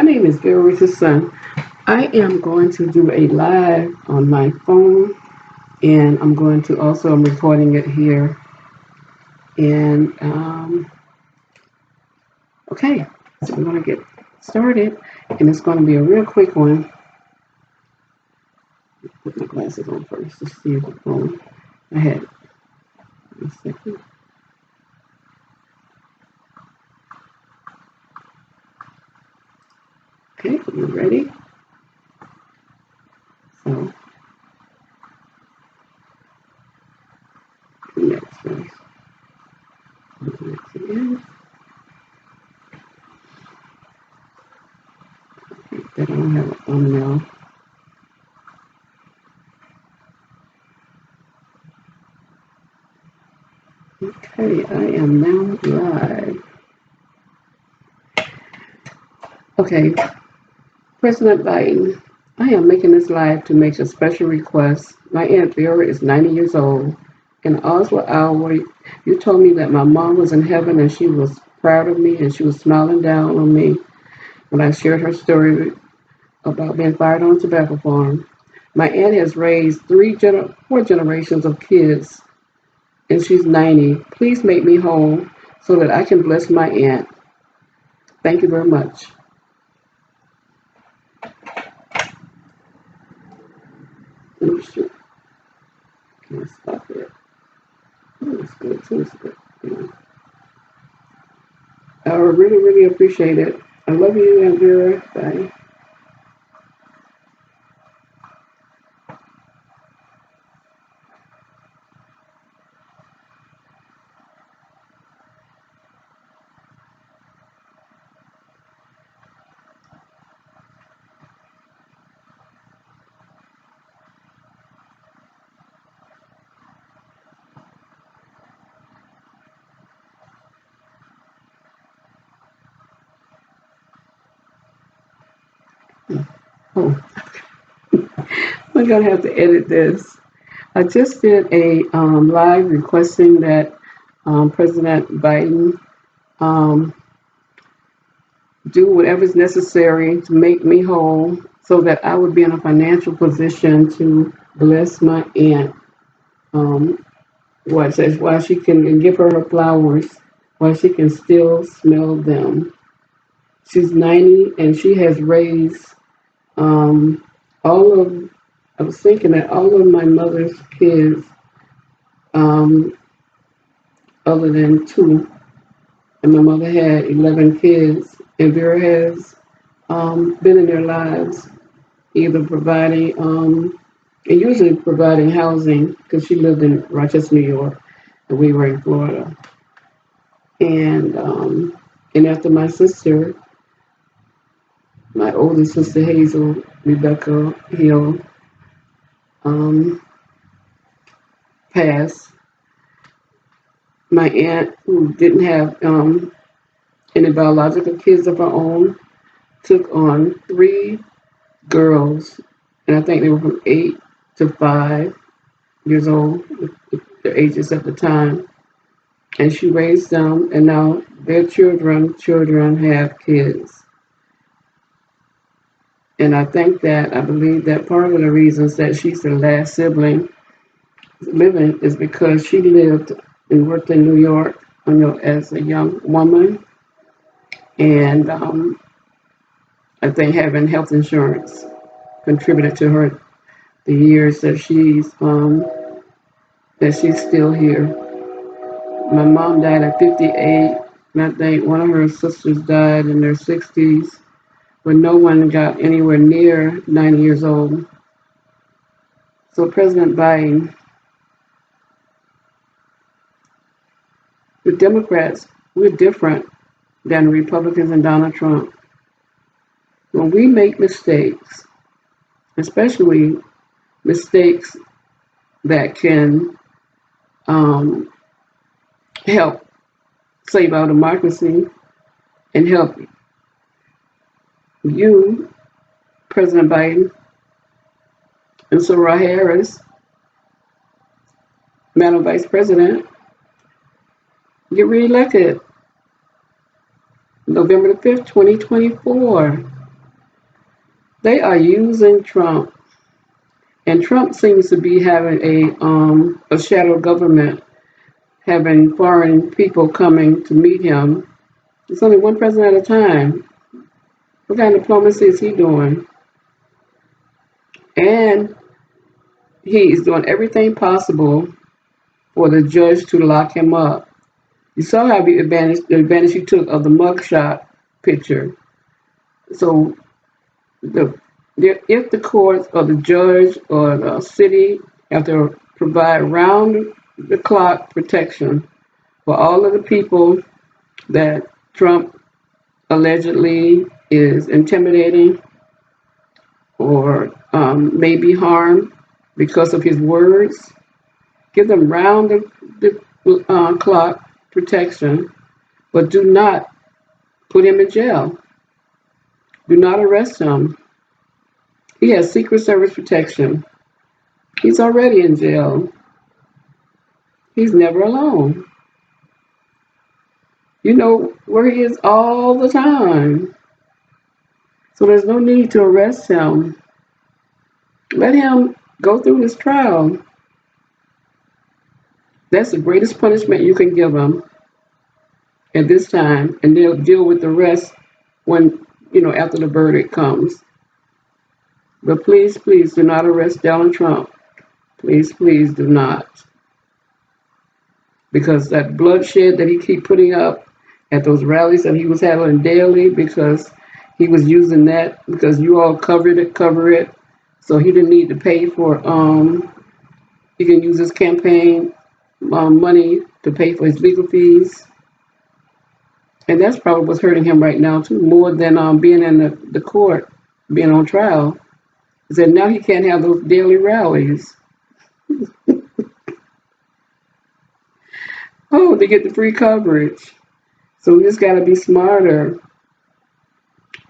My name is Vera Richardson. I am going to do a live on my phone, and I'm recording it here. And okay, so we're going to get started, and it's going to be a real quick one. Put my glasses on first to see the phone. I had a second. Okay, you ready? So, next first. Next again. That I don't have a thumbnail. Okay, I am now live. Okay, President Biden, I am making this live to make a special request. My Aunt Vera is 90 years old. In Osage, Iowa, you told me that my mom was in heaven and she was proud of me and she was smiling down on me when I shared her story about being fired on a tobacco farm. My aunt has raised four generations of kids and she's 90. Please make me whole so that I can bless my aunt. Thank you very much. Oh, shoot. Can't stop it. Oh, it's good too. It's good. Yeah. I really, really appreciate it. I love you, Aunt Vera. Bye. Oh, I'm gonna have to edit this. I just did a live requesting that President Biden um, do whatever's necessary to make me whole so that I would be in a financial position to bless my aunt. Um, while she can and give her flowers, while she can still smell them. She's 90 and she has raised um, all of, I was thinking that all of my mother's kids, um, other than two, and my mother had 11 kids, and Vera has been in their lives either and usually providing housing because she lived in Rochester, New York, and we were in Florida. And after my sister, my older sister Hazel, Rebecca Hill, um, passed, my aunt, who didn't have any biological kids of her own, took on three girls, and I think they were from 8 to 5 years old, their ages at the time. And she raised them, and now their children have kids. And I believe that part of the reasons that she's the last sibling living is because she lived and worked in New York, as a young woman, and I think having health insurance contributed to her the years that she's still here. My mom died at 58, and I think one of her sisters died in their 60s, but no one got anywhere near 90 years old. So President Biden, the Democrats, we're different than the Republicans and Donald Trump. When we make mistakes, especially mistakes that can um, help save our democracy and help you, President Biden, and Sarah Harris, Madam Vice President, get reelected November the 5th, 2024. They are using Trump, and Trump seems to be having a shadow government, having foreign people coming to meet him. It's only one president at a time. What kind of diplomacy is he doing? And he is doing everything possible for the judge to lock him up. You saw how the advantage he took of the mugshot picture. So the if the courts or the judge or the city have to provide round the clock protection for all of the people that Trump allegedly is intimidating or maybe harmed because of his words, give them round the clock protection, but do not put him in jail. Do not arrest him. He has Secret Service protection. He's already in jail. He's never alone. You know where he is all the time. So there's no need to arrest him. Let him go through his trial. That's the greatest punishment you can give him at this time, and they'll deal with the rest when, after the verdict comes. But please, please do not arrest Donald Trump. Please, please do not. Because that bloodshed that he keep putting up at those rallies that he was having daily, because he was using that, because you all cover it. So he didn't need to pay for, he can use his campaign money to pay for his legal fees. And that's probably what's hurting him right now too, more than being in the court, being on trial. Is that now he can't have those daily rallies. Oh, to get the free coverage. So we just got to be smarter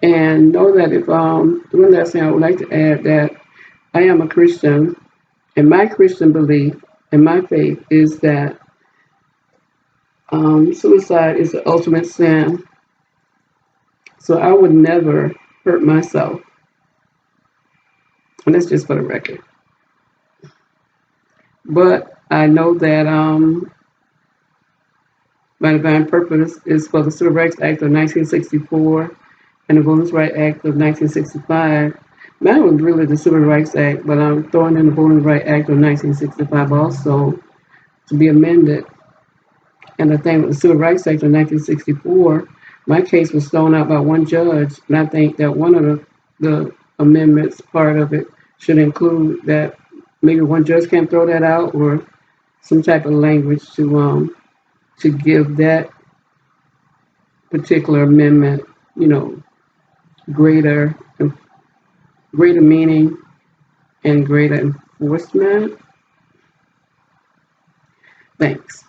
and know that if one last thing I would like to add that I am a Christian, and my Christian belief and my faith is that suicide is the ultimate sin. So I would never hurt myself, and that's just for the record. But I know that my divine purpose is for the Civil Rights Act of 1964 and the Voting Rights Act of 1965. Mine was really the Civil Rights Act, but I'm throwing in the Voting Rights Act of 1965 also to be amended. And the thing with the Civil Rights Act of 1964, my case was thrown out by one judge, and I think that one of the amendments, part of it, should include that maybe one judge can throw that out, or some type of language to give that particular amendment, greater greater meaning and greater enforcement. Thanks.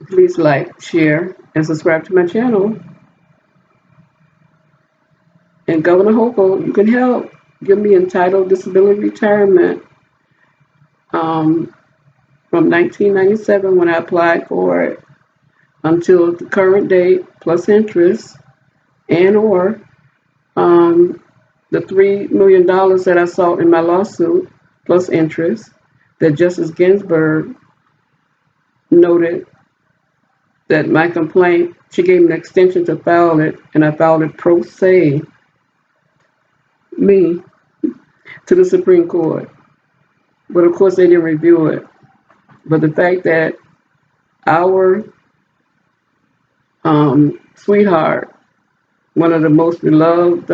Please like, share, and subscribe to my channel. And Governor Hochul, you can help. Give me entitled disability retirement from 1997 when I applied for it until the current date plus interest and or the $3 million that I sought in my lawsuit plus interest that Justice Ginsburg noted that my complaint, she gave me an extension to file it, and I filed it pro se, me, to the Supreme Court. But of course they didn't review it. But the fact that our sweetheart, one of the most beloved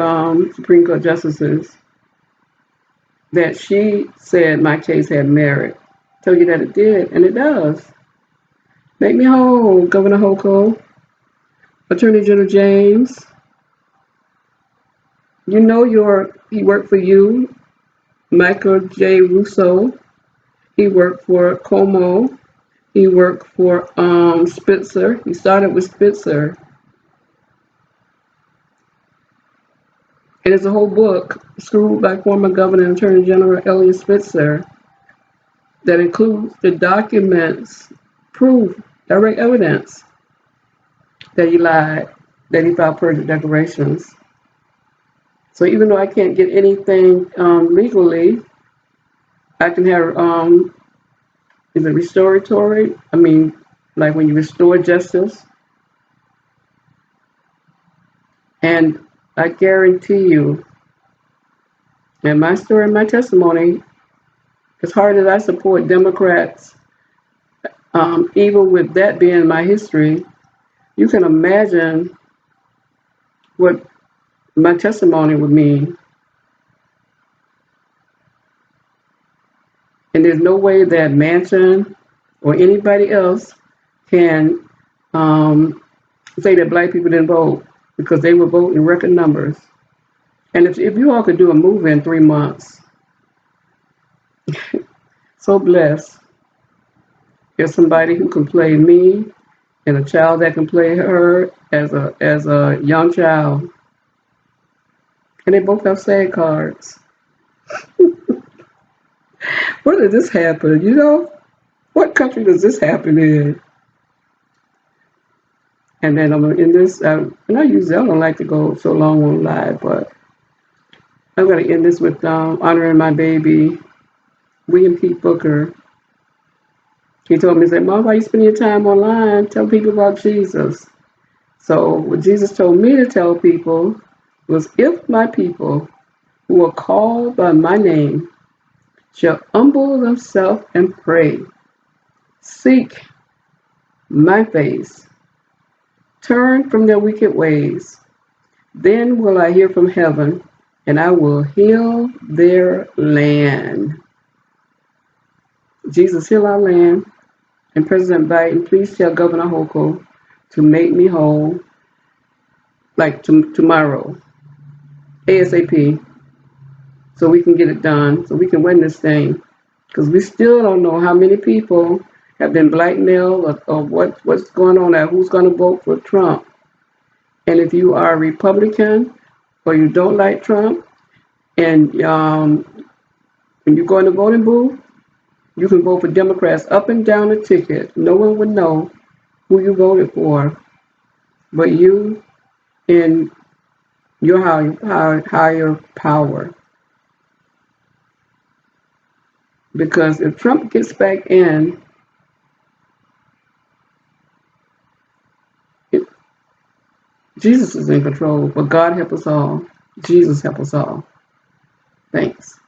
Supreme Court justices, that she said my case had merit. Tell you that it did, and it does. Make me whole, Governor Hochul, Attorney General James. You know he worked for you, Michael J. Russo. He worked for Como. He worked for Spitzer. He started with Spitzer. And it's a whole book, Schooled by former Governor and Attorney General Eliot Spitzer, that includes the documents, proof, direct evidence that he lied, that he filed perjured declarations. So even though I can't get anything legally, I can have is it restoratory? I mean, like when you restore justice. And I guarantee you, and my story and my testimony, as hard as I support Democrats, even with that being my history, you can imagine what my testimony would mean. And there's no way that Manchin or anybody else can say that black people didn't vote because they would vote in record numbers. And if you all could do a move in 3 months, so blessed. There's somebody who can play me and a child that can play her as a young child. And they both have SAG cards. Where did this happen? You know? What country does this happen in? And then I'm in this, and I usually I don't like to go so long on live, but I'm going to end this with honoring my baby, William P. Booker. He told me, he said, Mom, why you spend your time online? Tell people about Jesus. So what Jesus told me to tell people was, if my people who are called by my name shall humble themselves and pray, seek my face, turn from their wicked ways, then will I hear from heaven, and I will heal their land. Jesus, heal our land. And President Biden, please tell Governor Hochul to make me whole, like tomorrow, ASAP, so we can get it done, so we can win this thing. Because we still don't know how many people have been blackmailed or what's going on there, who's going to vote for Trump. And if you are a Republican or you don't like Trump, and when you go in the voting booth, you can vote for Democrats up and down the ticket. No one would know who you voted for, but you and your higher power. Because if Trump gets back in, Jesus is in control, but God help us all. Jesus help us all. Thanks.